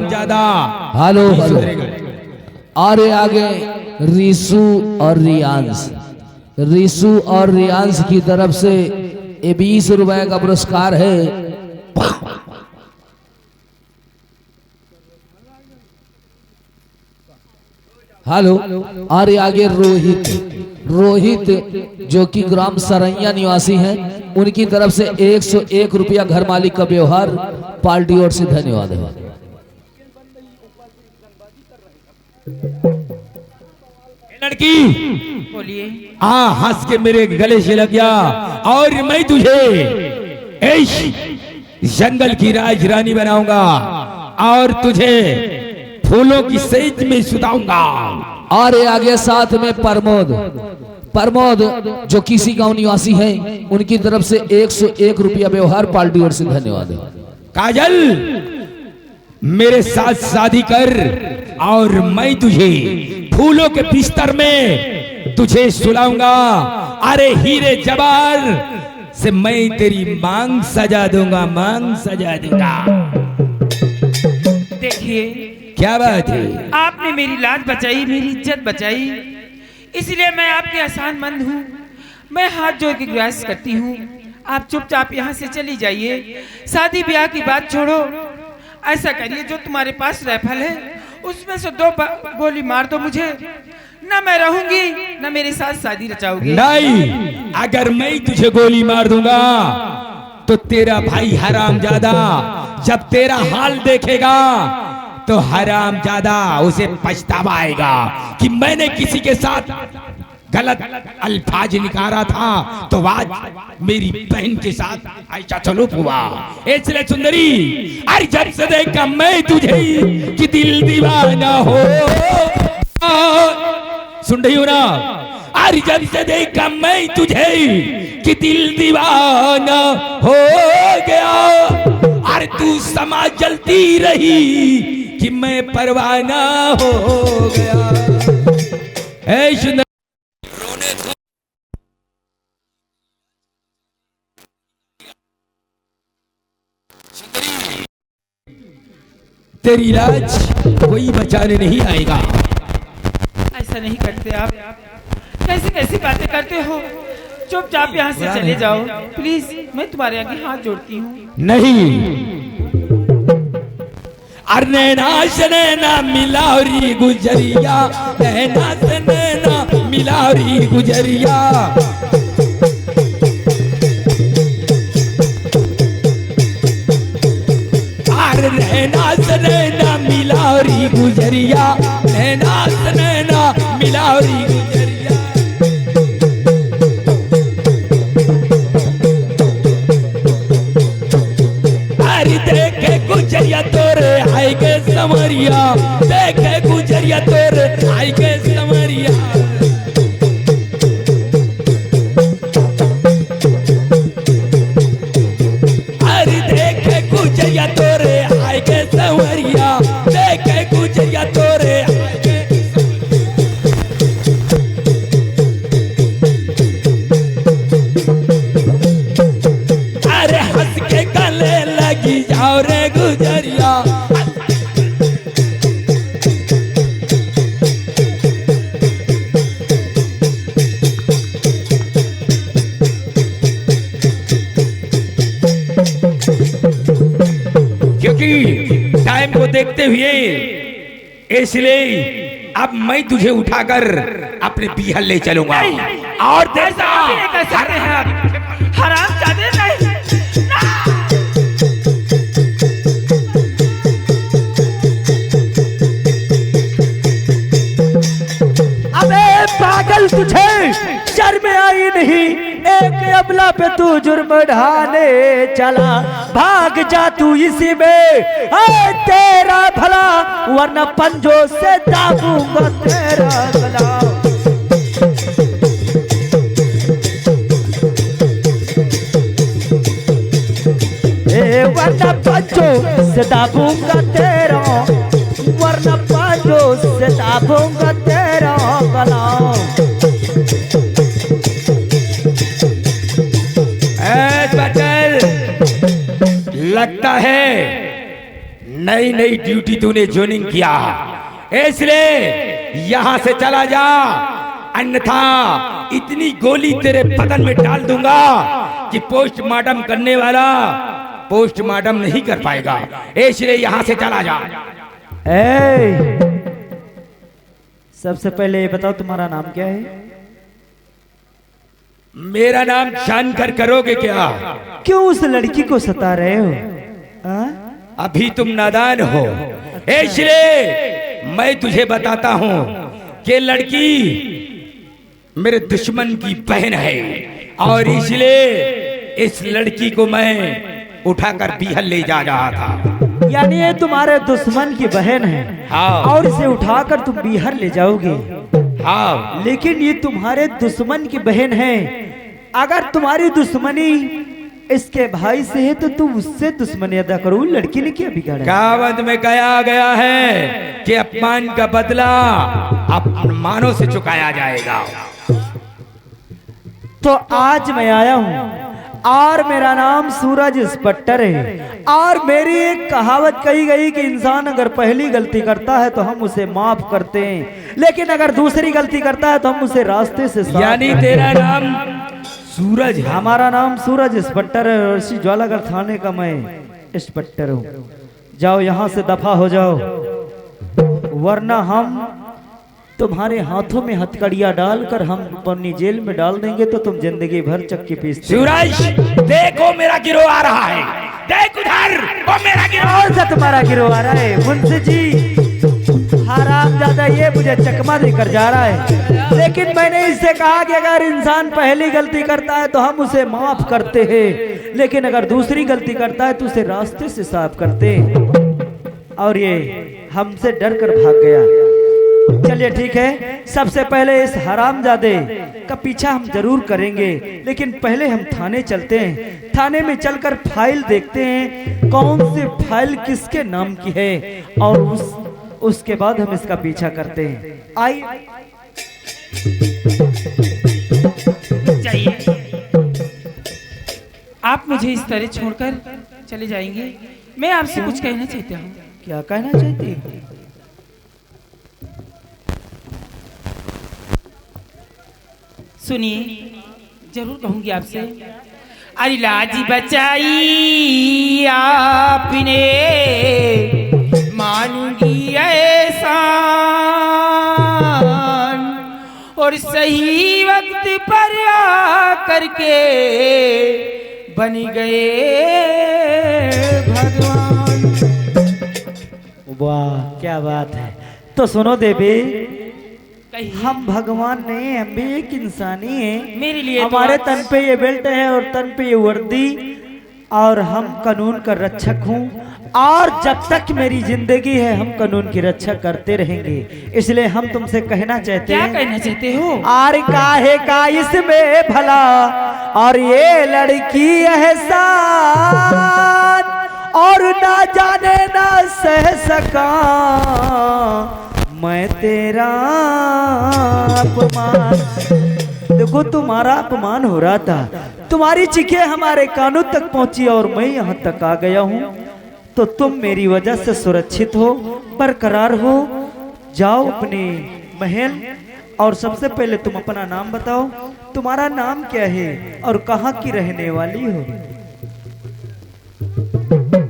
हरामजादा। Hello hello. और आगे रिशु और रियांश, रिशु और रियांश की तरफ से ये 20 रुपए का पुरस्कार है। हेलो। और आगे रोहित, रोहित जो कि ग्राम सरैया निवासी हैं, उनकी तरफ से 101 रुपया घर मालिक का व्यवहार पार्टी ओर से धन्यवाद है। लड़की बोलिए। हंस के मेरे गले से लग गया और मैं तुझे ऐश जंगल की राजरानी बनाऊंगा और तुझे फूलों की सेज में सुताऊंगा। और आगे साथ में प्रमोद, प्रमोद जो किसी गांव निवासी हैं, उनकी तरफ से 101 रुपया व्यवहार पार्टी ओर से धन्यवाद है। काजल मेरे साथ शादी कर और मैं तुझे फूलों के बिस्तर में तुझे सुलाऊंगा। अरे हीरे जवार से मैं तेरी मांग सजा दूंगा, मांग सजा दूंगा। देखिए क्या बात है? आपने मेरी लाज बचाई, मेरी इज्जत बचाई, इसलिए मैं आपके आसानमंद हूँ। मैं हाथ जोड़ के गुजारिश करती हूँ, आप चुपचाप यहाँ से चली जाइए। शादी ब्याह की बात छोड़ो, ऐसा करिए जो तुम्हारे पास राइफल है उसमें से 2 गोली मार दो मुझे, ना मैं रहूंगी ना मेरे साथ शादी रचाओगे। नहीं, अगर मैं तुझे गोली मार दूंगा तो तेरा भाई हरामजादा जब तेरा हाल देखेगा तो हरामजादा उसे पछतावा आएगा कि मैंने किसी के साथ गलत अल्फाज निकाला था तो आज मेरी बहन के साथ ऐसा सलूक हुआ। इसलिए सुंदरी, अरे जब से देखा मैं तुझे कि दिल दीवाना हो, सुन रही हो ना? अरे जब से देखा मैं तुझे कि दिल दीवाना हो गया। अरे तू समा जलती रही कि मैं परवाना हो गया। ऐ तेरी लाज कोई बचाने नहीं आएगा। ऐसा नहीं करते आप, कैसी कैसी बातें करते हो। चुपचाप यहाँ से चले जाओ प्लीज, मैं तुम्हारे आगे हाथ जोड़ती हूँ। नहीं, अरे नैना से नैना मिलावरी गुजरिया, नैना से नैना मिलावरी गुजरिया। अरे नैना से नैना मिलावरी गुजरिया, नैना से नैना मिलावरी गुजरिया। अरे देखे गुजरिया तोरे आई के समरिया, देखे गुजरिया तोरे आई के समरिया। अरे देखे गुजरिया तोरे आई के समरिया, देखे गुजरिया तोरे आई के। अरे हंस के गले लगी जाओ रे गुजरिया। क्योंकि टाइम को देखते हुए इसलिए अब मैं तुझे उठाकर अपने बिहल ले चलूंगा। और ऐसा कभी नहीं कर सकते हैं आप, हरामजादे नहीं। अबे पागल, तुझे शर्म आई नहीं? एक अबला पे तू जुर्म ढाने चला, भाग जा तू इसी में, तेरा भला वरना पंजों से दाबूंगा तेरा गला। वरना पंजों से दाबूंगा तेरा, वरना पंजों से दाबूंगा तेरा गला। लगता है नई नई ड्यूटी तूने ज्वाइनिंग किया, इसलिए यहाँ से चला जा, अन्यथा इतनी गोली तेरे बदन में डाल दूंगा कि पोस्टमार्टम करने वाला पोस्टमार्टम नहीं कर पाएगा, इसलिए यहाँ से चला जा। सबसे पहले ये बताओ तुम्हारा नाम क्या है? मेरा नाम जानकर करोगे क्या? क्यों उस लड़की को सता रहे हो? अभी तुम नादान हो, इसलिए मैं तुझे बताता हूँ कि लड़की मेरे दुश्मन की बहन है, और इसलिए इस लड़की को मैं उठाकर बिहल ले जा रहा था। यानी ये तुम्हारे दुश्मन की बहन है? हाँ। और इसे उठाकर तुम बिहार ले जाओगे? हाँ। लेकिन ये तुम्हारे दुश्मन की बहन है, अगर तुम्हारी दुश्मनी इसके भाई से है तो तुम उससे दुश्मनी अदा करो। लड़की ने क्या बिगाड़ा? कहावत में कहा गया है कि अपमान का बदला अपमानों से चुकाया जाएगा। तो आज मैं आया हूँ और मेरा नाम सूरज इंस्पेक्टर है, और मेरी एक कहावत कही गई कि इंसान अगर पहली गलती करता है तो हम उसे माफ करते हैं, लेकिन अगर दूसरी गलती करता है तो हम उसे रास्ते से साफ यानी करते तेरा हैं। नाम सूरज है? हमारा नाम सूरज इंस्पेक्टर है, और इसी ज्वालागढ़ थाने का मैं इंस्पेक्टर हूँ। जाओ यहाँ से दफा हो जाओ, वरना हम तुम्हारे हाथों में हथकड़ियां डालकर हम अपनी जेल में डाल देंगे, तो तुम जिंदगी भर चक्की पीसते। सूरज देखो मेरा गिरोह आ रहा है, देख उधर वो मेरा गिरोह। कौन सा तुम्हारा गिरोह आ रहा है? मुंशी जी हरामजादा ये मुझे चकमा देकर जा रहा है, लेकिन मैंने इससे कहा कि अगर इंसान पहली गलती करता है तो हम उसे माफ करते हैं, लेकिन अगर दूसरी गलती करता है तो उसे रास्ते से साफ करते हैं। और ये हमसे डर कर भाग गया। चलिए ठीक है, सबसे पहले इस हरामजादे का पीछा हम जरूर करेंगे, लेकिन पहले हम थाने चलते हैं। थाने में चलकर फाइल देखते हैं कौन सी फाइल किसके नाम की है, और उसके बाद हम इसका पीछा करते हैं। आई जाइए, आप मुझे इस तरह छोड़कर चले जाएंगे? मैं आपसे कुछ कहना चाहता हूँ। क्या कहना चाहती है? सुनिए, जरूर कहूंगी आपसे। अरे लाज बचाई आपने, मानूंगी एहसान, और सही वक्त पर आ करके बन गए भगवान। वाह क्या बात है। तो सुनो देवी, हम भगवान नहीं, हम भी एक इंसानी हैं। मेरे लिए हमारे तन पे ये बेल्ट है और तन पे ये वर्दी, और हम कानून का रक्षक हूँ, और जब तक मेरी जिंदगी है हम कानून की रक्षा करते रहेंगे। इसलिए हम तुमसे कहना चाहते हैं। क्या कहना चाहते हो? आर काहे का इसमें भला, और ये लड़की एहसान, और ना जाने ना सह सका मैं तेरा अपमान। देखो तुम्हारा अपमान हो रहा था, तुम्हारी चीखें हमारे कानों तक पहुंची, और मैं यहाँ तक आ गया हूँ, तो तुम मेरी वजह से सुरक्षित हो, बरकरार हो। जाओ अपने महल, और सबसे पहले तुम अपना नाम बताओ। तुम्हारा नाम क्या है और कहाँ की रहने वाली हो?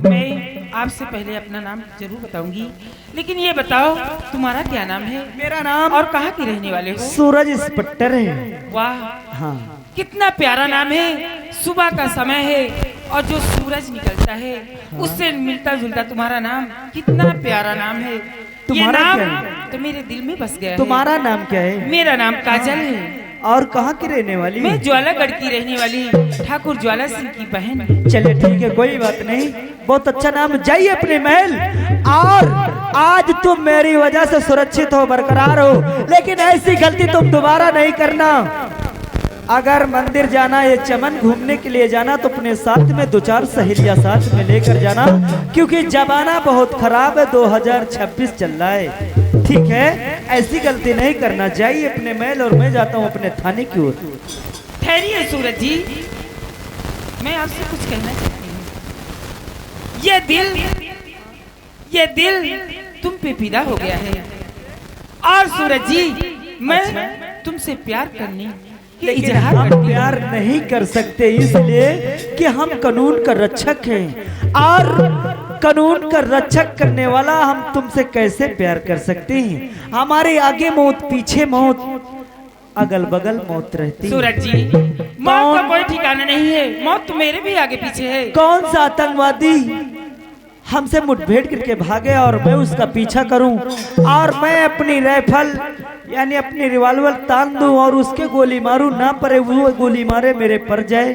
मैं आपसे पहले अपना नाम जरूर बताऊंगी, लेकिन ये बताओ तुम्हारा क्या नाम है? मेरा नाम और कहाँ के रहने वाले हो? सूरज इंस्पेक्टर है। वाह, हाँ, कितना प्यारा नाम है। सुबह का समय है और जो सूरज निकलता है उससे मिलता जुलता तुम्हारा नाम, कितना प्यारा नाम है। ये तुम्हारा नाम क्या है? तो मेरे दिल में बस गया है। तुम्हारा नाम क्या है? मेरा नाम काजल है। और कहाँ की रहने वाली? मैं ज्वालागढ़ की रहने वाली ठाकुर ज्वाला सिंह की बहन। चलिए ठीक है, कोई बात नहीं, बहुत अच्छा नाम। जाइए अपने महल, और आज तुम मेरी वजह से सुरक्षित हो, बरकरार हो, लेकिन ऐसी गलती तुम दोबारा नहीं करना। अगर मंदिर जाना, ये चमन घूमने के लिए जाना, तो अपने साथ में 2-4 सहेलियां साथ में लेकर जाना, क्योंकि जमाना बहुत खराब है, 2026 चल रहा है। ठीक है, ऐसी गलती नहीं करना। जाइए अपने महल, और मैं जाता हूँ अपने थाने की ओर। ठहरिए सूरज जी, मैं आपसे कुछ कहना चाहती हूँ। ये दिल ये दिल तुम पे फिदा हो गया है। और सूरज जी, मैं तुमसे प्यार करने की लेकिन इजहार हम करती प्यार नहीं कर सकते, इसलिए कि हम कानून का रक्षक हैं, और कानून का रक्षक करने वाला हम तुमसे कैसे प्यार कर सकते हैं। हमारे आगे मौत, पीछे मौत, अगल बगल मौत रहती है। सूरज जी, मौत का कोई ठिकाना नहीं है। मौत तो मेरे भी आगे पीछे है। कौन सा आतंकवादी हमसे मुठभेड़ करके भागे और मैं उसका पीछा करूं, और मैं अपनी राइफल यानी अपनी रिवॉल्वर तान दूं और उसके गोली मारूं, ना पड़े वो गोली मारे मेरे पर जाए,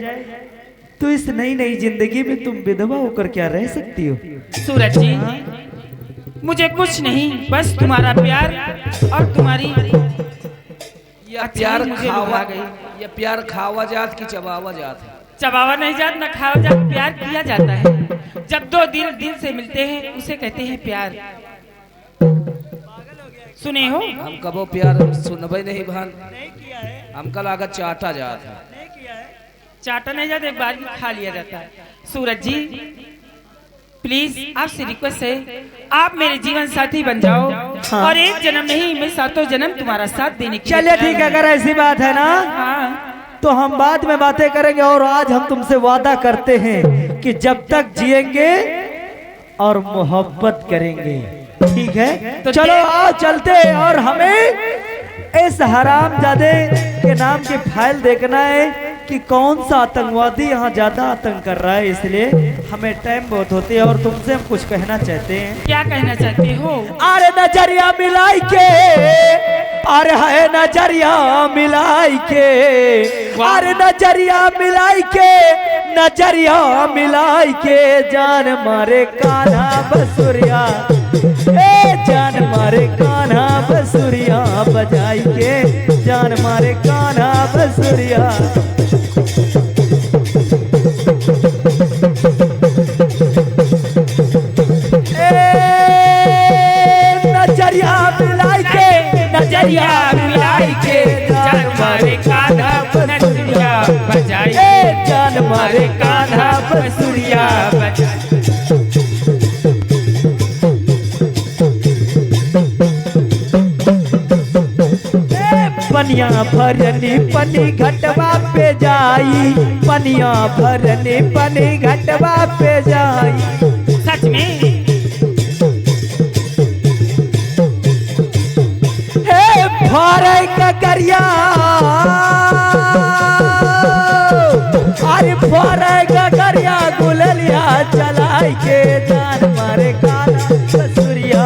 तो इस नई नई जिंदगी में तुम विधवा होकर क्या रह सकती हो। सूरज जी, मुझे कुछ नहीं, बस तुम्हारा प्यार और तुम्हारी यह प्यार मुझे खावा लुभा गई। यह प्यार खावा जात की चबावा जात है। चबावा नहीं जात न खावा जात, प्यार किया जाता है। जब दो दिल दिल से मिलते हैं उसे कहते हैं प्यार। सुने हो? हम कबो प्यार सुनबे नहीं भान, हम कल आगे चाटा जात है। चाटा नहीं जाता, एक बार भी खा लिया जाता है। सूरज जी, प्लीज आपसे रिक्वेस्ट है, आप मेरे जीवन साथी बन जाओ। हाँ। और एक जन्म नहीं, मैं सातों जन्म तुम्हारा साथ देने के लिए चलिए तैयार ठीक है, हूं। अगर ऐसी बात है ना हाँ, तो हम बाद में बातें करेंगे, और आज हम तुमसे वादा करते हैं कि जब तक जिएंगे और मोहब्बत करेंगे, ठीक है। तो चलो आओ चलते हैं, और हमें इस हरामजादे के नाम की फाइल देखना है कि कौन सा आतंकवादी यहाँ ज्यादा आतंक कर रहा है, इसलिए हमें टाइम बहुत होती है और तुमसे हम कुछ कहना चाहते हैं। क्या कहना चाहते हो? अरे नजरिया मिलाई के, अरे है नजरिया मिलाई के, अरे नजरिया मिलाई के, नजरिया मिलाई के, जान मारे कान्हा बसुरिया, ए जान मारे कान्हा बसुरिया, बजाई के जान मारे कान्हा बसुरिया। नजरिया मिलाई के, नजरिया मिलाई के, जान मारे कान्हा बसुरिया, बजाई ए जान मारे कान्हा बसुरिया। पनिया भरनी पनी घटवा पे जाई, पनिया भरनी पनी घटवा पे जाई। सच में हे भरे ककरिया, अरे भरे ककरिया, गुललिया चलाई के, जान मारे कान्हा बसुरिया,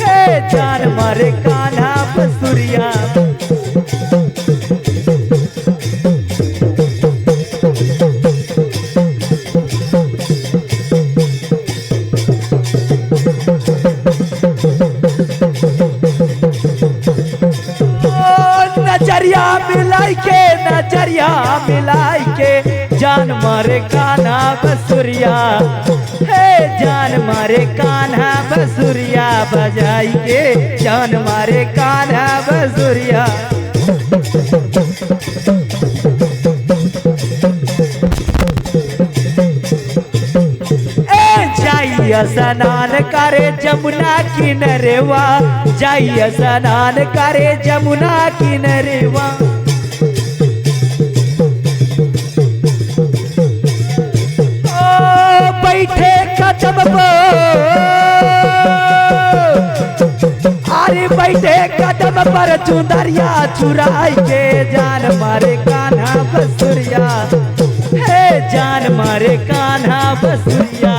हे जान मारे कान्हा बसुरिया। नजरिया मिलाई के, नजरिया मिलाई के, जान मारे कान्हा बसुरिया, हे जान मारे कान्हा बसुरिया, बजाई के जान मारे कान्हा बसुरिया। जाइए स्नान करे जमुना किनरेवा, जाइए स्नान करे जमुना किनरेवा। ओ बैठे कदम पर, अरे बैठे कदम पर, चुंदरिया चुराई के, जान मारे कान्हा बसुरिया, हे जान मारे कान्हा बसुरिया।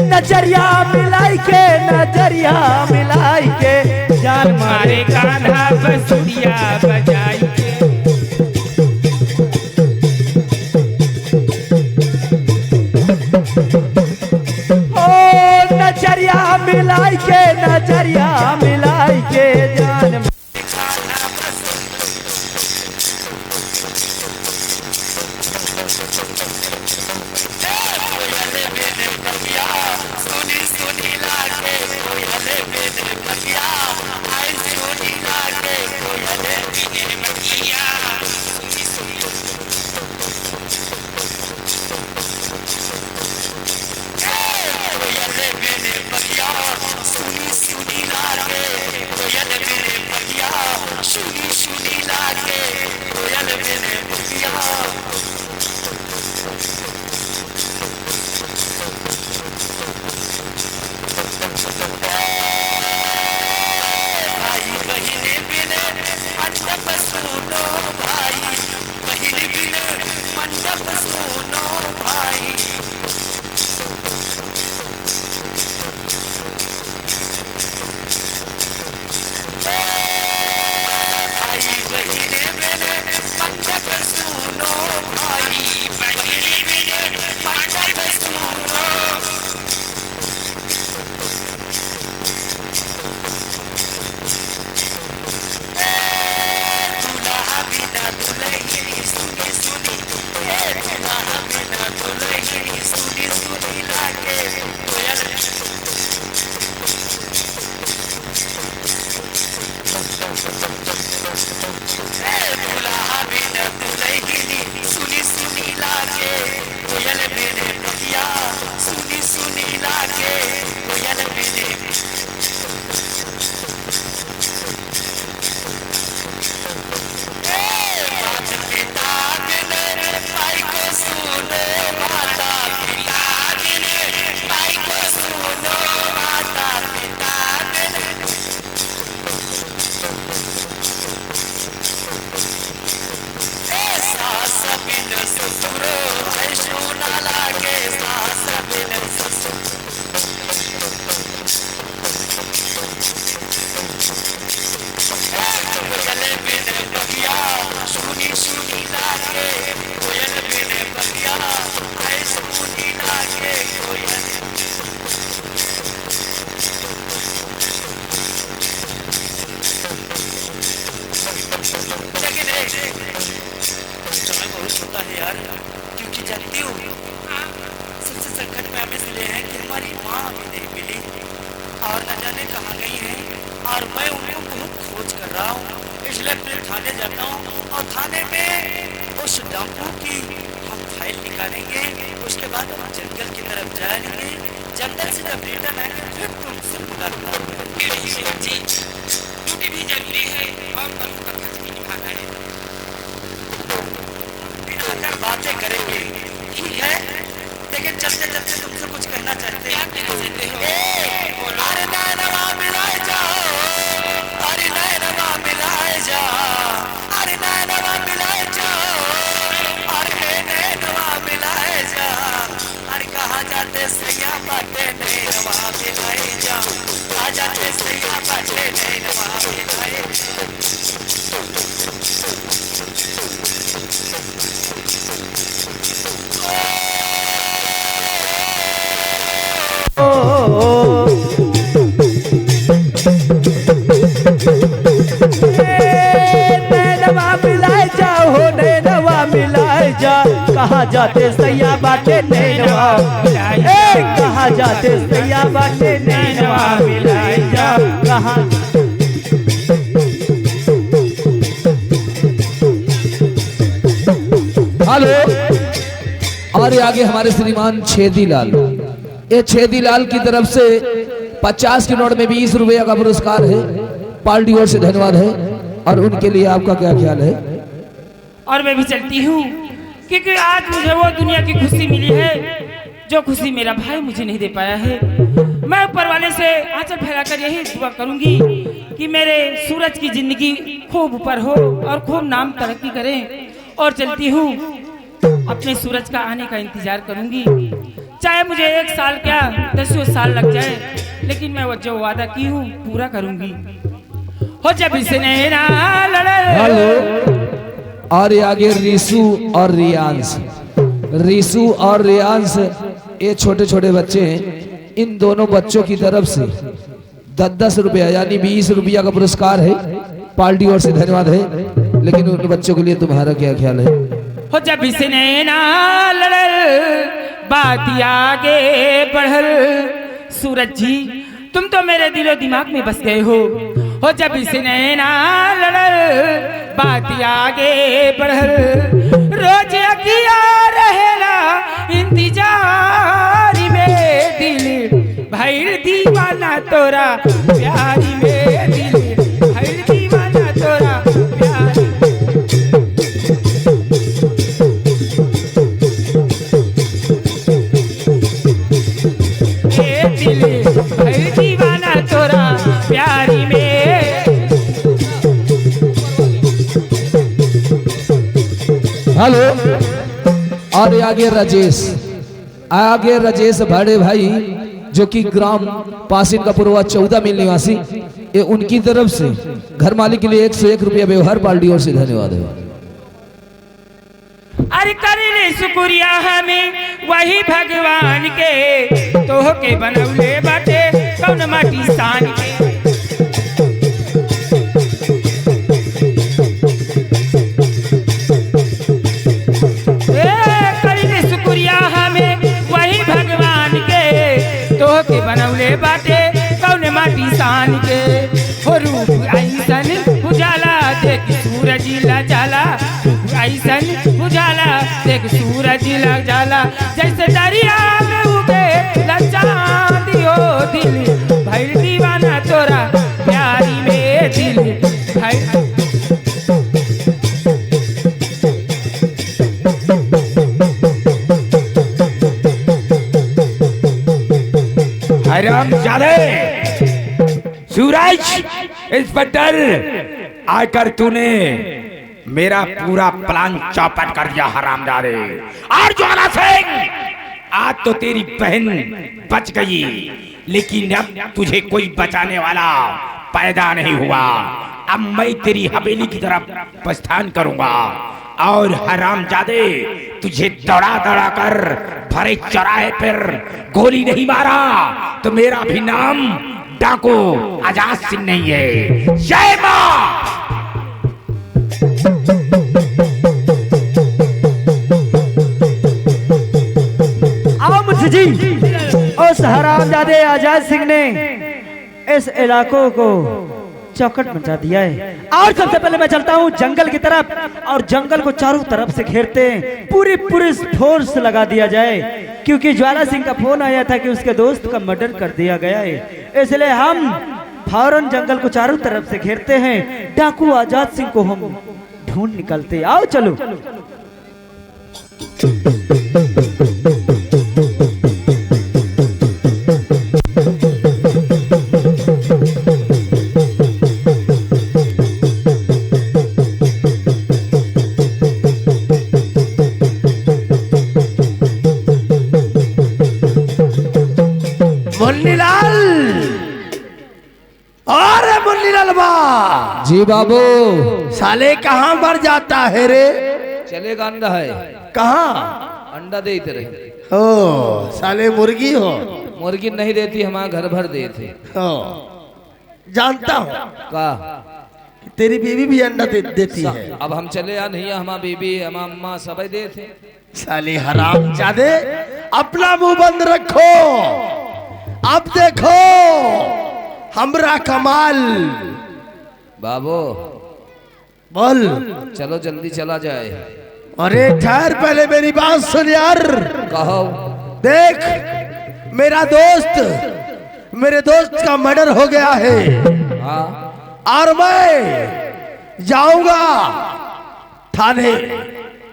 नजरिया मिलाई के, नजरिया मिलाई के, जान मारे कान्हा बसुरिया, बजाई के। ओ नजरिया मिलाई के, नजरिया मिलाई के, जान सुनी लागे महसूस होता है यार, क्योंकि जानती हो सबसे संकट में हम इसलिए हैं कि हमारी माँ अभी नहीं मिली और न जाने कहाँ गई है, और मैं उनको बहुत खोज कर रहा हूँ। इसलिए मैं थाने जाता हूँ और थाने में उस डाकू की हम फाइल निकालेंगे, उसके बाद हम जंगल की तरफ जाएंगे। जंगल से जब रिटर्न आएंगे फिर तुमसे मुलाकात जी ड्यूटी भी जरूरी है और कल का खर्च भी निभाना है। बिना बातें करेंगे, ठीक है? लेकिन चलते चलते तुमसे कुछ कहना चाहते हैं। अरे नैनवा मिलाए जाओ, अरे नैनवा मिलाए जाओ, अरे नैनवा मिलाए जाओ, अरे नैनवा मिलाए जाओ, अरे कहाँ जाते सैया बाटे नैनवा मिलाए जाओ, आ जाते सैया बाटे नैनवा मिलाए नैनवा मिलाए जाओ, नैनवा मिलाए जा, कहाँ जाते सैया बाटे नैनवा मिलाए, कहाँ जाते सैया बाटे नैनवा मिलाए जा, कहाँ हेलो। और ये आगे हमारे श्रीमान छेदीलाल, ये छेदीलाल की तरफ से 50 के नोट में 20 रुपया का पुरस्कार है, पार्टी ओर से धन्यवाद है। और उनके लिए आपका क्या ख्याल है? और मैं भी चलती हूँ क्योंकि आज मुझे वो दुनिया की खुशी मिली है जो खुशी मेरा भाई मुझे नहीं दे पाया है। मैं ऊपर वाले से आंचल फैलाकर यही दुआ करूंगी कि मेरे सूरज की जिंदगी खूब ऊपर हो और खूब नाम तरक्की करे। और चलती हूँ, अपने सूरज का आने का इंतजार करूंगी, चाहे मुझे 1 साल क्या 10 साल लग जाए, लेकिन मैं वो जो वादा की हूँ पूरा करूंगी। हो जब इसने ना लड़े। हेलो। और ये आगे रिसू और रियांश, रिसू और रियांश ये छोटे छोटे बच्चे हैं। इन दोनों बच्चों की तरफ से 10-10 रुपया यानी 20 रुपया का पुरस्कार है, पार्टी ओर से धन्यवाद है। लेकिन उन बच्चों के लिए तुम्हारा क्या ख्याल है? हो जब इसने ना लड़ल बात आगे बढ़ल, सूरज जी तुम तो मेरे दिलो दिमाग में बस गए हो। हो जब इसने ना लड़ल बात आगे बढ़ल, रोज अकिया रहेला इंतजार में दिल भइल दीवाना तोरा प्यारी में, दिल भइल दीवाना तोरा प्यारी। दिल भइल दीवाना तोरा प्यारी में। हेलो। और आगे राजेश, आगे राजेश बड़े भाई जो कि ग्राम पासिन का पूर्वा 14 मील निवासी, ये उनकी तरफ से घर मालिक के लिए 101 रुपया व्यवहार पार्टी ओर से धन्यवाद है। अरे करे शुक्रिया हमें वही भगवान के, तो के बनौले बाटे कौन माटी सान के। करे शुक्रिया हमें वही भगवान के, तो के बनौले बाटे कौन माटी सान के। हो रूप ऐसन उजाला देख सूरज ला जाला, ऐसन उजाला देख सूरज लग जाला, जैसे दरिया में उगे चांद हो, दिल भइल दीवाना तोरा प्यारी में, दिल भइल। हरामजादे, सूरज, इंस्पेक्टर, आकर तूने मेरा पूरा प्लान चौपट कर दिया हरामजादे। और ज्वाला सिंह, आज तो तेरी बहन बच गई, लेकिन अब तुझे कोई बचाने वाला पैदा नहीं हुआ। अब मैं तेरी हवेली की तरफ प्रस्थान करूंगा और हरामजादे तुझे दौड़ा दौड़ा कर भरे चौराहे पर गोली नहीं मारा तो मेरा भी नाम डाकू आजाद सिंह नहीं है। जय मां। उस हरामजादे आजाद सिंह ने इस इलाकों को चौकट मचा दिया है। और सबसे पहले मैं चलता हूँ जंगल की तरफ, और जंगल को चारों तरफ से घेरते हैं, पूरी पुलिस फोर्स लगा दिया जाए, क्योंकि ज्वाला सिंह का फोन आया था कि उसके दोस्त का मर्डर कर दिया गया है। इसलिए हम फौरन जंगल को चारों तरफ से घेरते हैं, डाकू आजाद सिंह को हम ढूंढ निकलते। आओ चलो। मुन्नीलाल, अरे मुन्नीलाल बा, जी बाबू। साले कहाँ मर जाता है रे? चलेगा अंडा है कहाँ? अंडा देते रहे। ओ साले मुर्गी हो? मुर्गी नहीं देती, हमारे घर भर देते। ओ जानता हूँ का तेरी बीवी भी अंडा देती है। अब हम चले या नहीं, हमारा बीबी हमारा अम्मा सब देते। साले हरामजादे, अपना मुंह बंद रखो। अब देखो हमरा कमाल। बाबू बोल। चलो जल्दी चला जाए। अरे ठहर, पहले मेरी बात सुन यार। कहो। देख, मेरे दोस्त का मर्डर हो गया है। हाँ। और मैं जाऊंगा थाने।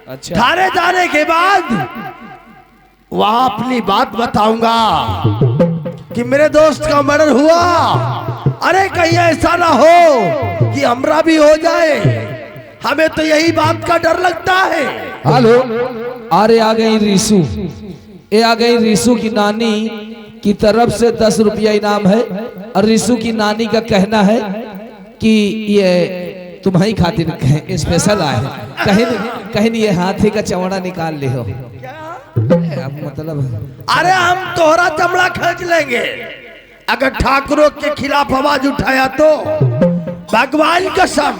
अच्छा। थाने जाने के बाद वहां अपनी बात बताऊंगा कि मेरे दोस्त का मर्डर हुआ। अरे कहीं ऐसा ना हो कि हमरा भी हो जाए, हमें तो यही बात का डर लगता है। हेलो, अरे आ गई रिसू। ये आ गई रिसू की नानी की तरफ से 10 रुपया इनाम है। और रिसू की नानी का कहना है कि ये तुम्हारी खातिर स्पेशल आए हैं। कहीं ये हाथी का चमड़ा निकाल ले हो। मतलब अरे हम तोहरा चमड़ा खींच लेंगे अगर ठाकुरों के खिलाफ आवाज उठाया तो। भगवान कसम,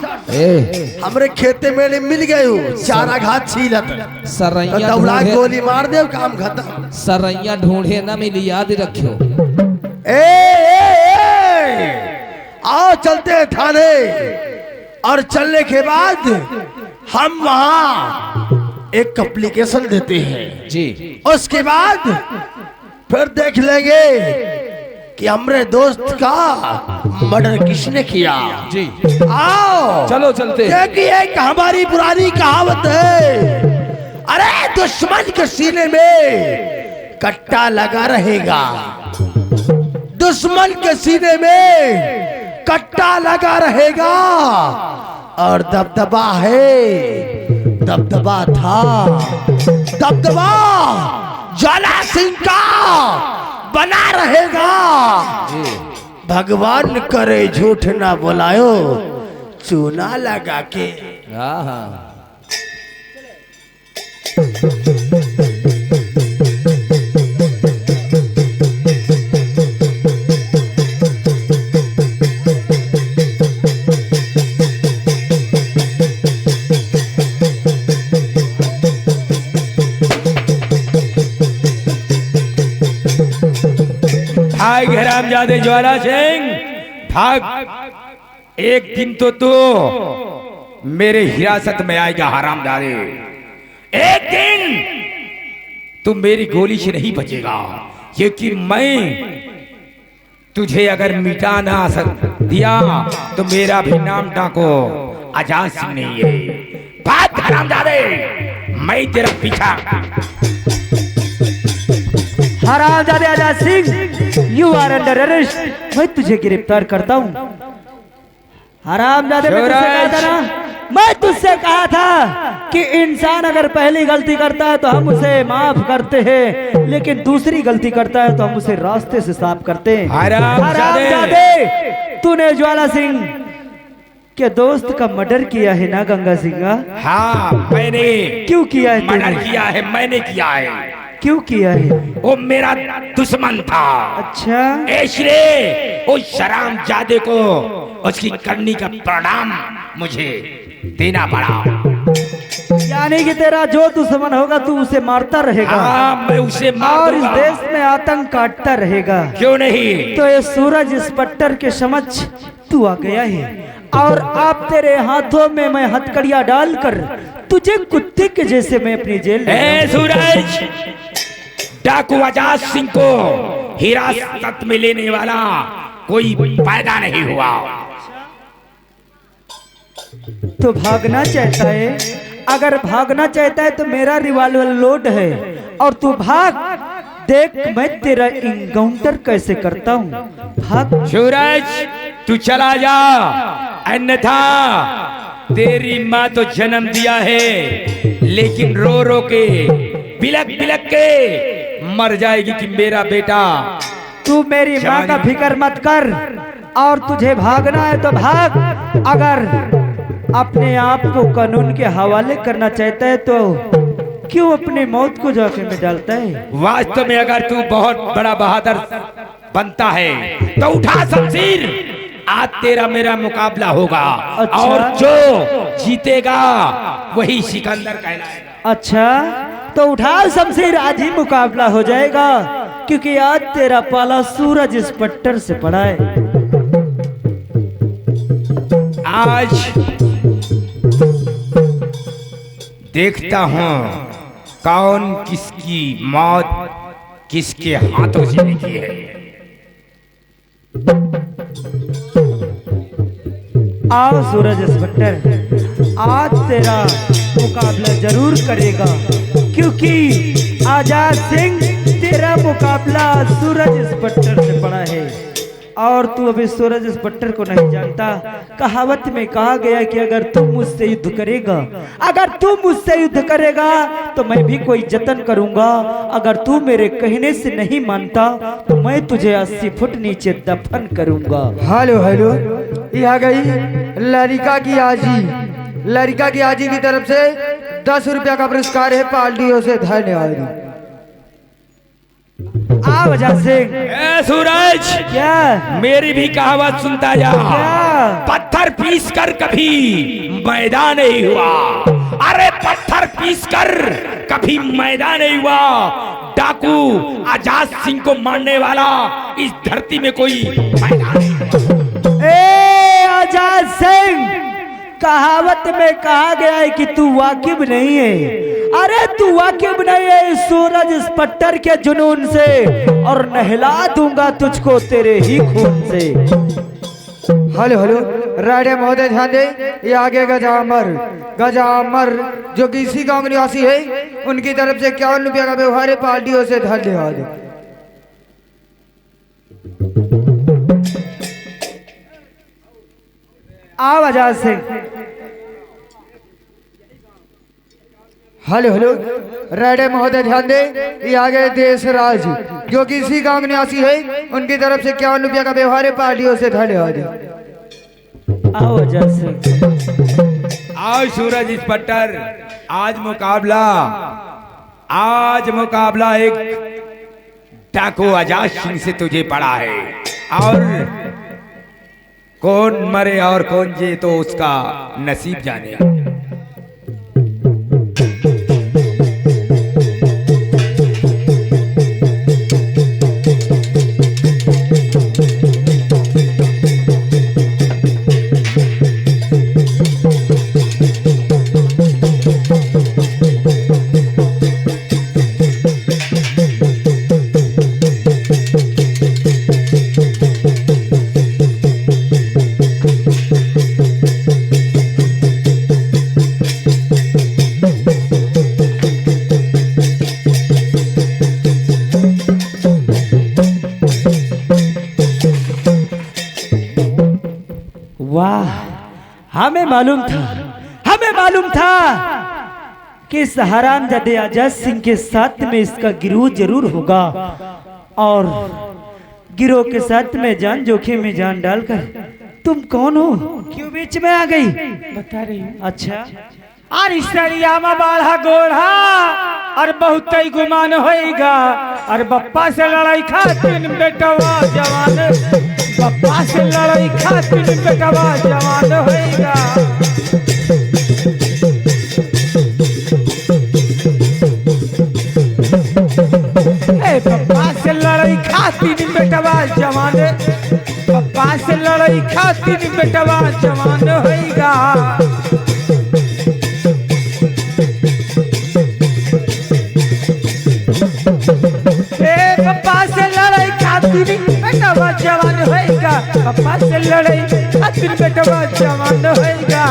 हमरे खेते में मिल गए हो चारा घाट छीलत सरैया दौड़ा गोली मार दे, काम खत्म। सरैया ढूंढे ना मिली, याद रखियो। आओ चलते हैं थाने, और चलने के बाद हम वहां एक एप्लीकेशन देते हैं जी। उसके बाद फिर देख लेंगे कि हमरे दोस्त का मर्डर किसने किया जी। आओ चलो चलते। क्योंकि एक हमारी पुरानी कहावत है, अरे दुश्मन के सीने में कट्टा लगा रहेगा, दुश्मन के सीने में कट्टा लगा रहेगा। और दबदबा है, दबदबा था, दबदबा ज्वाला सिंह का बना रहेगा। भगवान करे झूठ ना बोलायो, चूना लगा के। हाँ हाँ। भाग हरामजादे ज्वाला सिंह, भाग। एक दिन तो तू मेरे हिरासत में आएगा हरामजादे। एक दिन तू मेरी गोली से नहीं बचेगा, क्योंकि मैं तुझे अगर मिटा ना दिया तो मेरा भी नाम टाको आजाद सिंह नहीं है। भाग हरामजादे, मैं तेरा पीछा। हरामजादे Azad Singh, you are under arrest. मैं तुझे गिरफ्तार करता हूँ। हरामजादे, मैं तुझसे कहा था कि इंसान अगर पहली गलती करता है तो हम उसे माफ करते हैं, लेकिन दूसरी गलती करता है तो हम उसे रास्ते से साफ करते हैं। हरामजादे, तूने ज्वाला सिंह के दोस्त का मर्डर किया है ना गंगा सिंह? हाँ मैंने। क्यों किया है? मर्डर किया है, मैंने किया है। क्यों किया है? वो मेरा दुश्मन था। अच्छा, इसलिए उस हरामजादे को उसकी करनी का परिणाम मुझे देना पड़ा। क्या यानी कि तेरा जो दुश्मन होगा तू उसे मारता रहेगा हाँ, मैं उसे मार और इस दूंगा। देश में आतंक काटता रहेगा। क्यों नहीं? तो ये सूरज इंस्पेक्टर के समक्ष तू आ गया है और आप तेरे हाथों में मैं हथकड़िया डालकर तुझे कुत्ते के जैसे मैं अपनी जेल में ए सूरज, डाकू आजाद सिंह को हिरासत में लेने वाला कोई पैदा नहीं हुआ। तो भागना चाहता है? अगर भागना चाहता है तो मेरा रिवॉल्वर लोड है और तू भाग। देख मैं तेरा इनकाउंटर कैसे करता हूँ। भाग। सूरज तू चला जा, अन्यथा तेरी माँ तो जन्म दिया है लेकिन रो रो के बिलक बिलक के मर जाएगी कि मेरा बेटा। तू मेरी माँ का फिक्र मत कर और तुझे भागना है तो भाग। अगर अपने आप को कानून के हवाले करना चाहता है तो क्यों अपनी मौत को जोखिम में डालता है? वास्तव में अगर तू बहुत बड़ा बहादुर बनता है तो उठा शमशीर, आज तेरा मेरा मुकाबला होगा। अच्छा। और जो जीतेगा वही सिकंदर कहलाएगा। अच्छा तो उठाओ शमशीर, आज ही मुकाबला हो जाएगा क्योंकि आज तेरा पाला सूरज इंस्पेक्टर से पड़ा है। आज देखता हूँ कौन किसकी मौत किसके हाथों से लिखी है। आओ सूरज इंस्पेक्टर, आज तेरा मुकाबला जरूर करेगा क्योंकि आजाद सिंह तेरा मुकाबला सूरज इंस्पेक्टर से पड़ा है और तू अभी सूरज इंस्पेक्टर को नहीं जानता। कहावत में कहा गया कि अगर तू मुझसे युद्ध करेगा, अगर तू मुझसे युद्ध करेगा तो मैं भी कोई जतन करूंगा। अगर तू मेरे कहने से नहीं मानता तो मैं तुझे 80 फुट नीचे दफन करूंगा। हेलो हेलो, ये आ गई लड़का की आजी। लड़का की आजी की तरफ से 10 रुपया का पुरस्कार है, पार्टियों से धन्यवाद। आ वजह से ए सूरज, क्या मेरी भी कहावत सुनता जा। क्या? पत्थर पीस कर कभी मैदान नहीं हुआ। अरे पत्थर पीस कर कभी मैदान नहीं हुआ। डाकू आजाद सिंह को मारने वाला इस धरती में कोई मैदान नहीं हुआ। ए आजाद सिंह, कहावत में कहा गया है कि तू वाकिफ नहीं है। अरे तू वाकिफ नहीं है इस सूरज इंस्पेक्टर के जुनून से और नहला दूंगा तुझको तेरे ही खून से। हेलो हेलो, राडे महोदय ध्यान दे, ये आगे गजामर। गजामर जो कि इसी गांव निवासी है, उनकी तरफ से 51 रुपया का व्यवहार है, पार्टियों से धन्यवाद। आओ आजाद सिंह। हेलो हेलो, राडे महोदय ध्यान दे, ये आगे देशराज जो कि इसी गांव निवासी है, उनकी तरफ से 51 रुपया का व्यवहार है, पार्टियों से धन्यवाद। आओ आजाद सिंह। आज सूरज इंस्पेक्टर, आज मुकाबला एक डाकू आजाद सिंह से तुझे पड़ा है और कौन मरे और कौन जे तो उसका नसीब जाने। वाह, हमें मालूम था कि इस हरामजादे आजाद सिंह के साथ में इसका गिरोह जरूर होगा और गिरोह के साथ में जान जोखिम में जान डालकर तुम कौन हो, क्यों बीच में आ गई? बता रही हूँ। अच्छा, और इसरिया में बाढ़ा गोढ़ा और बहुत ही गुमान होएगा और बप्पा से लड़ाई खातिर बेटवा जवान, बप्पा से लड़ाई खातिर बेटवा जवान होएगा। लड़ाई खातिर बेटवा जवान होएगा। ए पप्पा से लड़ाई खातिर बेटवा जवान होएगा। पप्पा से लड़ाई खातिर बेटवा जवान होएगा।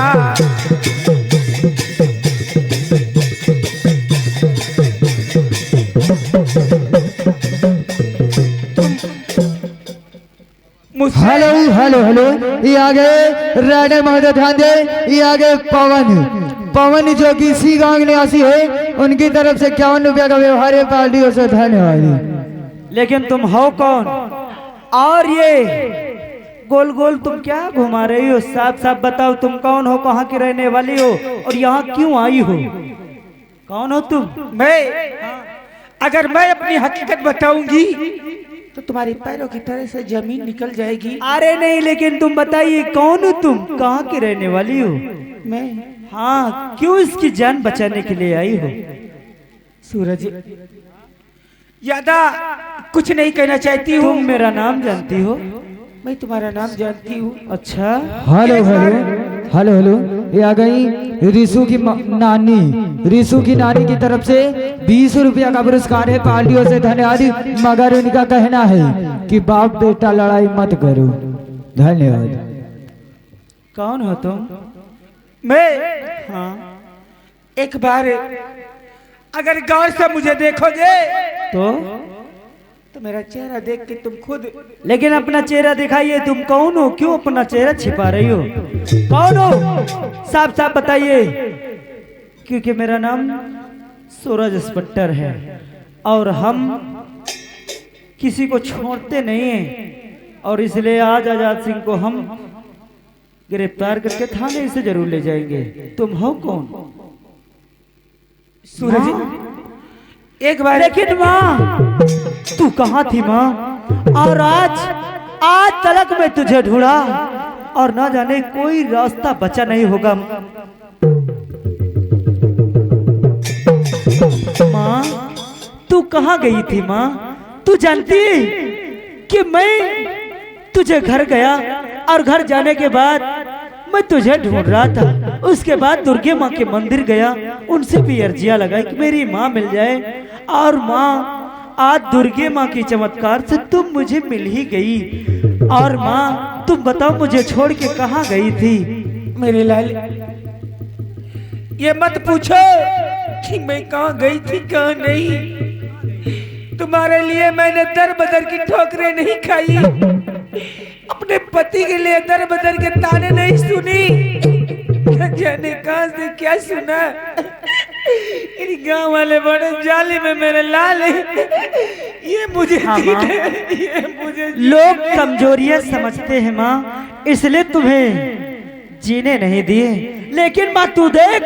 हेलो हेलो हेलो, ये आगे राइडर महोदय ध्यान दे, ये आगे पवन जो कि इसी गांव निवासी है, उनकी तरफ से 51 रुपया का व्यवहार है, पार्टियों से धन्यवाद। लेकिन तुम हो कौन और ये गोल गोल तुम क्या घुमा रही हो? साफ साफ बताओ तुम कौन हो, कहाँ की रहने वाली हो और यहाँ क्यों आई हो? कौन हो तुम? अगर मैं अपनी हकीकत बताऊंगी तो तुम्हारे पैरों की तरह से जमीन निकल जाएगी। अरे नहीं, लेकिन तुम बताइए कौन हो तुम, कहाँ की रहने वाली हो? मैं? हाँ, क्यों इसकी जान बचाने के लिए आई हो? सूरज, ज्यादा कुछ नहीं कहना चाहती हूँ। तुम मेरा नाम जानती हो? मैं तुम्हारा नाम जानती हूँ। अच्छा, हेलो हेलो हेलो हेलो, ये आ गई रिसु की नानी। रिसु की नानी की तरफ से 20 रुपया का पुरस्कार है, पार्टियों से धन्यवाद। मगर उनका कहना है कि बाप बेटा लड़ाई मत करो। धन्यवाद। कौन हो तुम? मैं? हाँ, एक बार अगर गौर से मुझे देखोगे तो मेरा चेहरा देख के तुम खुद। लेकिन अपना चेहरा दिखाइए, तुम कौन हो? क्यों अपना चेहरा छिपा रही हो? कौन हो? साफ साफ बताइए। क्योंकि मेरा नाम सूरज इंस्पेक्टर है और हम किसी को छोड़ते नहीं हैं, और इसलिए आज आजाद सिंह को हम गिरफ्तार करके थाने से जरूर ले जाएंगे। तुम हो कौन? सूरज, एक बार। लेकिन माँ, तू कहाँ थी माँ? और आज तलक में तुझे ढूंढा और ना जाने कोई रास्ता बचा नहीं होगा। माँ, तू कहाँ गई थी माँ? तू जानती है कि मैं तुझे घर गया और घर जाने के बाद मैं तुझे ढूंढ रहा था। उसके बाद दुर्गे माँ के मंदिर गया, उनसे भी अर्जियां लगाई कि मेरी माँ मिल जाए। और माँ, आज दुर्गे माँ की चमत्कार से तुम मुझे मिल ही गई। और माँ, तुम बताओ मुझे छोड़ के कहाँ गई थी? मेरे लाल, ये मत पूछो कि मैं कहाँ गई थी कहाँ नहीं। तुम्हारे लिए मैंने दर बदर की ठोकरें नहीं खाई, अपने पति के लिए दर बदर के ताने नहीं सुनी। जाने कहां से क्या सुना। इन गांव वाले बड़े जाली में मेरे लाल ये मुझे लोग कमजोरियां समझते हैं माँ, इसलिए तुम्हें जीने नहीं दिए। लेकिन माँ तू देख,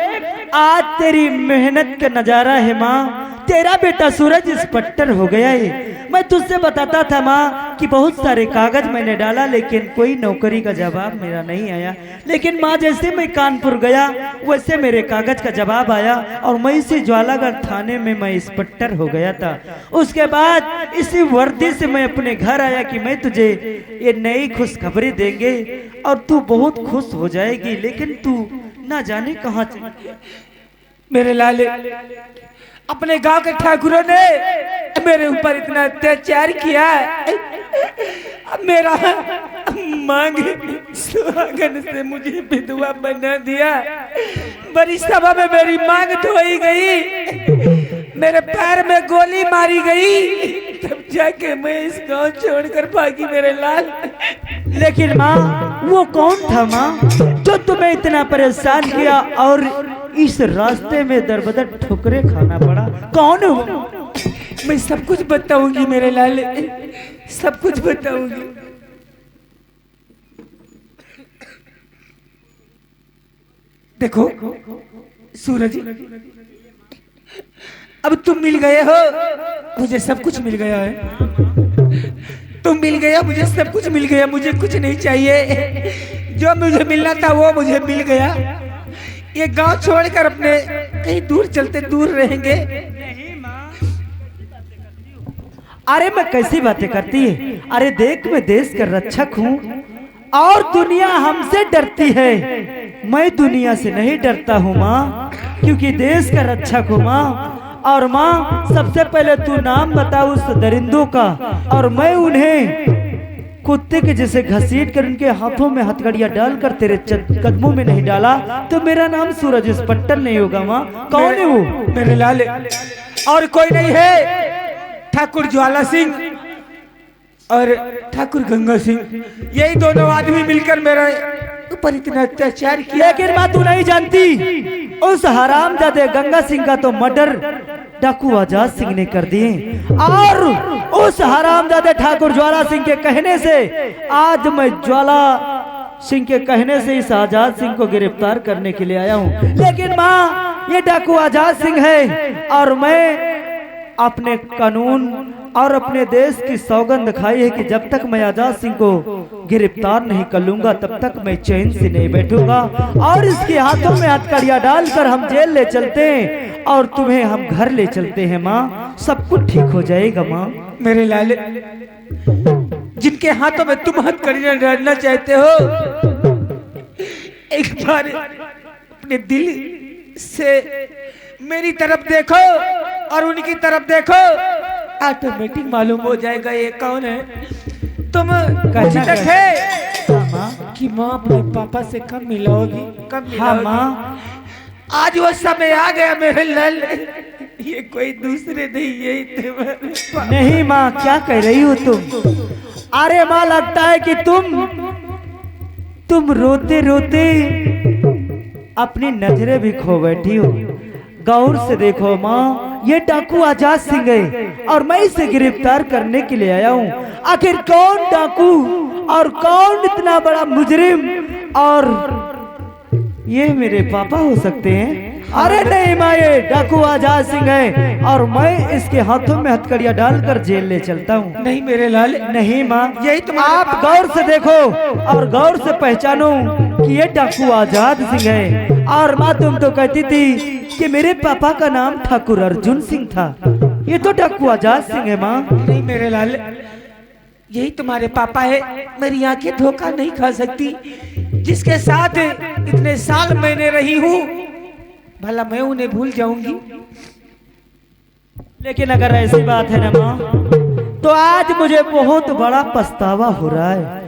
आज तेरी मेहनत का नजारा है माँ। तेरा बेटा सूरज इंस्पेक्टर हो गया है। मैं तुझसे बताता था माँ कि बहुत सारे कागज मैंने डाला, लेकिन कोई नौकरी का जवाब मेरा नहीं आया। लेकिन माँ, जैसे मैं कानपुर गया वैसे मेरे कागज का जवाब आया और मैं इसी ज्वालागढ़ थाने में मैं इंस्पेक्टर हो गया था। उसके बाद इसी वर्दी से मैं अपने घर आया कि मैं तुझे ये नई खुशखबरी देंगे और तू बहुत खुश हो जाएगी। लेकिन तू ना जाने कहाँ मेरे लाले, अपने गांव के ठाकुरों ने मेरे ऊपर इतना अत्याचार किया। अब मेरा मांग सुहागन से मुझे विधवा बना दिया। बड़ी सभा में मेरी मांग धोई गई, मेरे पैर में गोली मारी गई, तब जाके मैं इस गांव छोड़कर भागी मेरे लाल। लेकिन माँ, वो कौन था माँ जो तुम्हें इतना परेशान किया और इस रास्ते में दरबदर ठोकरे खाना पड़ा? कौन हो? मैं सब कुछ बताऊंगी मेरे लाल, सब कुछ बताऊंगी। देखो सूरज, अब तुम मिल गए हो, मुझे सब कुछ मिल गया है। तुम मिल गया, मुझे सब कुछ मिल गया, मुझे कुछ नहीं चाहिए। जो मुझे मिलना था वो मुझे मिल गया। ये गांव छोड़कर अपने कहीं दूर चलते दूर रहेंगे। अरे मैं कैसी बातें करती है? अरे देख, मैं देश का रक्षक हूँ और दुनिया हमसे डरती है। मैं दुनिया से नहीं डरता हूँ माँ, क्योंकि देश का रक्षक हूँ माँ। और माँ सबसे पहले तू नाम बता उस दरिंदों का, और मैं उन्हें कुत्ते के जैसे घसीट कर उनके हाथों में हथकड़ियां डालकर तेरे कदमों में नहीं डाला तो मेरा नाम सूरज स्पट्टन नहीं होगा माँ। कौन है वो? मेरे लाल और कोई नहीं है, ठाकुर ज्वाला सिंह और ठाकुर गंगा सिंह, यही दोनों आदमी मिलकर मेरे ऊपर इतना अत्याचार किया। लेकिन माँ तू नहीं जानती, उस हरामजादे गंगा सिंह का तो मर्डर डाकू आजाद सिंह ने कर दिए, और उस हरामजादे ठाकुर ज्वाला सिंह के कहने से आज मैं ज्वाला सिंह के कहने से इस आजाद सिंह को गिरफ्तार करने के लिए आया हूँ। लेकिन माँ ये डाकू आजाद सिंह है, और मैं अपने कानून और अपने देश की सौगंध खाई है कि जब तक मैं आजाद सिंह को गिरफ्तार नहीं कर लूंगा तब तक मैं चैन से नहीं बैठूंगा, और इसके हाथों में हथकड़ियां डालकर हम जेल ले चलते हैं और तुम्हें हम घर ले चलते हैं माँ। सब कुछ ठीक हो जाएगा माँ। मेरे लाल, जिनके हाथों में तुम हथकड़ियां डालना चाहते हो, एक बार अपने दिल से मेरी तरफ देखो और उनकी तरफ देखो, ऑटोमेटिक मालूम हो जाएगा ये कौन है। तुम तक है कि माँ अपने पापा से कब मिलोगी, कब मिलोगी? हाँ माँ, आज वो समय आ गया मेरे लाल, ये कोई दूसरे नहीं, यही तुम्हारे। नहीं माँ, क्या कह रही हो तुम? अरे माँ लगता है कि तुम रोते रोते अपनी नजरें भी खो बैठी हो। गौर से देखो माँ, ये डाकू आजाद सिंह है और मैं इसे गिरफ्तार करने के लिए आया हूँ। आखिर कौन डाकू और कौन इतना बड़ा मुजरिम, और ये मेरे पापा हो सकते हैं? अरे नहीं माँ, ये डाकू आजाद सिंह है और मैं इसके हाथों में हथकड़ियां डालकर जेल ले चलता हूँ। नहीं मेरे लाल, नहीं माँ, यही तुम आप गौर से देखो और गौर से पहचानो कि ये डाकू आजाद सिंह है। और माँ तुम तो कहती थी कि मेरे पापा का नाम ठाकुर अर्जुन सिंह था, ये तो डाकू आजाद सिंह है माँ। नहीं मेरे लाल, यही तुम्हारे पापा है। मेरी आंखें धोखा नहीं खा सकती, जिसके साथ इतने साल मैंने रही हूँ, भला मैं उन्हें भूल जाऊंगी? लेकिन अगर ऐसी बात है ना माँ, तो आज मुझे बहुत बड़ा पछतावा हो रहा है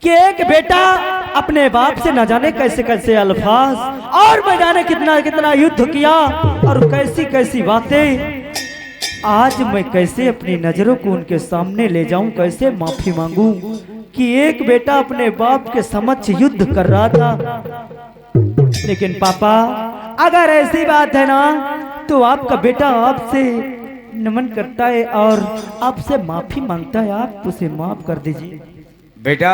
कि एक बेटा अपने बाप से न जाने कैसे कैसे अल्फाज और न जाने कितना कितना युद्ध किया और कैसी कैसी बातें, आज मैं कैसे अपनी नजरों को उनके सामने ले जाऊं, कैसे माफी मांगूं कि एक बेटा अपने बाप के समक्ष युद्ध कर रहा था। लेकिन पापा अगर ऐसी बात है ना, तो आपका बेटा आपसे नमन करता है और आपसे माफी मांगता है, आप उसे माफ कर दीजिए। बेटा,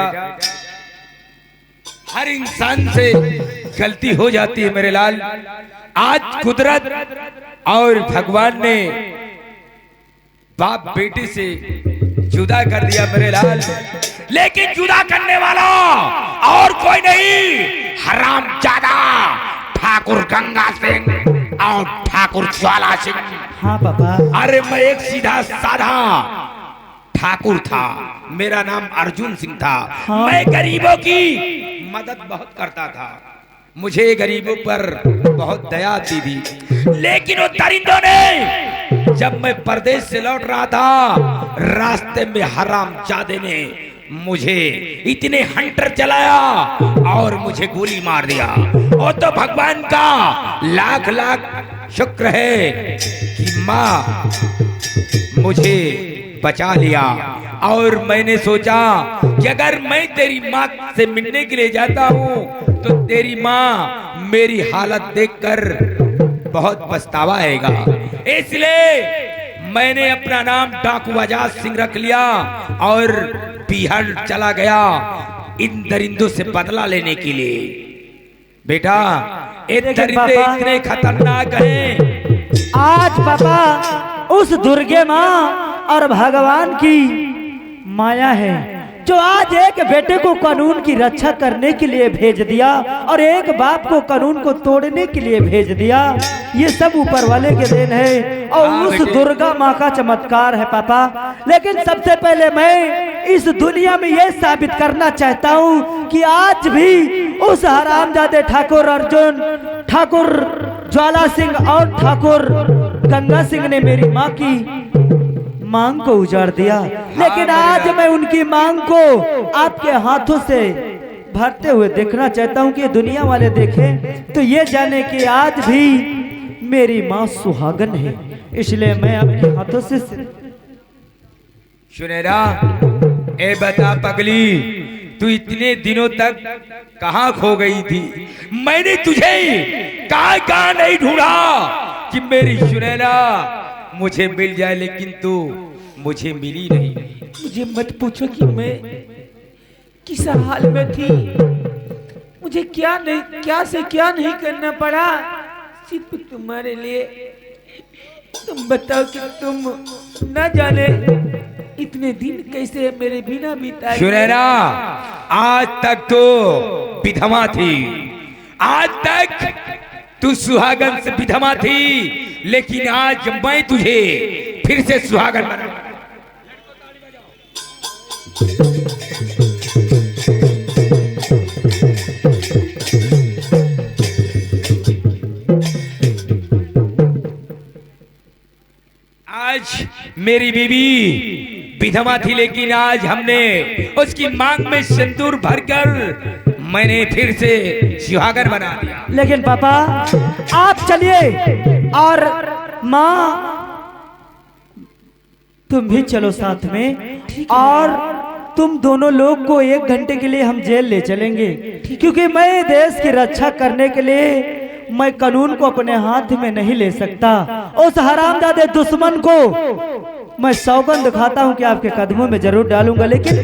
हर इंसान से गलती हो जाती है मेरे लाल। आज कुदरत और भगवान ने बाप बेटे से जुदा कर दिया मेरे लाल, लेकिन जुदा करने वाला और कोई नहीं, हरामजादा ठाकुर गंगा सिंह और ठाकुर ज्वाला सिंह। हाँ पापा। अरे मैं एक सीधा साधा ठाकुर था, मेरा नाम अर्जुन सिंह था। हाँ। मैं गरीबों की मदद बहुत करता था, मुझे गरीबों पर बहुत दया आती थी। लेकिन वो दरिंदों ने, जब मैं परदेश से लौट रहा था, रास्ते में हरामजादे ने मुझे इतने हंटर चलाया और मुझे गोली मार दिया। वो तो भगवान का लाख लाख शुक्र है कि माँ मुझे बचा लिया। और मैंने सोचा कि अगर मैं तेरी माँ से मिलने के लिए जाता हूँ तो तेरी माँ मेरी हालत देखकर बहुत पछतावा आएगा, इसलिए मैंने अपना नाम डाकू आजाद सिंह रख लिया और बिहार चला गया इन दरिंदों से बदला लेने के लिए। बेटा, ये दरिंदे इतने खतरनाक हैं। आज पापा उस दुर्गे माँ और भगवान की माया है जो आज एक बेटे को कानून की रक्षा करने के लिए भेज दिया और एक बाप को कानून को तोड़ने के लिए भेज दिया। ये सब ऊपर वाले के देन है और उस दुर्गा माँ का चमत्कार है पापा। लेकिन सबसे पहले मैं इस दुनिया में ये साबित करना चाहता हूँ कि आज भी उस हरामजादे ठाकुर अर्जुन, ठाकुर ज्वाला सिंह और ठाकुर गंगा सिंह ने मेरी माँ की मांग को उजाड़ दिया, लेकिन आज मैं उनकी मांग को आपके हाथों से भरते हुए देखना चाहता हूँ कि दुनिया वाले देखें तो ये जाने कि आज भी मेरी माँ सुहागन है। इसलिए मैं आपके हाथों से सुनेरा, ए बता पगली, तू इतने दिनों तक कहाँ खो गई थी? मैंने तुझे कहाँ नहीं ढूंढा कि मेरी सुनैना मुझे मिल जाए, लेकिन तू मुझे मिली नहीं। मुझे मत पूछो कि मैं किस हाल में थी, मुझे क्या नहीं करना पड़ा सिर्फ तुम्हारे लिए। तुम बताओ कि तुम न जाने इतने दिन कैसे मेरे बिना बिताए। सुनैना, आज तक तो विधवा थी, आज तक तू सुहागन से विधवा थी, लेकिन आज मैं तुझे फिर से सुहागन बना। आज मेरी बीवी विधवा थी, लेकिन आज हमने उसकी मांग में सिंदूर भरकर मैंने फिर से सुहागन बना दिया। लेकिन पापा आप चलिए और माँ तुम भी चलो साथ में, और तुम दोनों लोग को 1 घंटे के लिए हम जेल ले चलेंगे, क्योंकि मैं देश की रक्षा करने के लिए मैं कानून को अपने हाथ में नहीं ले सकता। उस हरामजादे दुश्मन को मैं सौगंध खाता हूं कि आपके कदमों में जरूर डालूंगा, लेकिन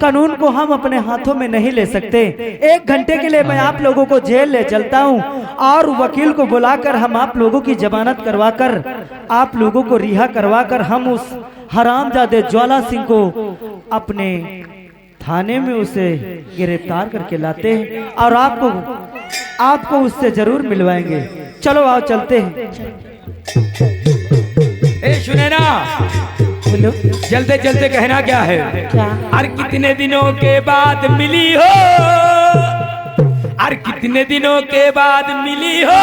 कानून को हम अपने हाथों में नहीं ले सकते। 1 घंटे के लिए मैं आप लोगों को जेल ले चलता हूं और वकील को बुलाकर हम आप लोगों की जमानत करवाकर आप लोगों को रिहा करवाकर हम उस हरामजादे ज्वाला सिंह को अपने थाने में उसे गिरफ्तार करके लाते हैं और आपको उससे जरूर मिलवाएंगे। चलो आओ चलते हैं। ए सुनैना, बोलो। चलते चलते कहना क्या है? क्या? और कितने दिनों के बाद मिली हो, और कितने दिनों के बाद मिली हो,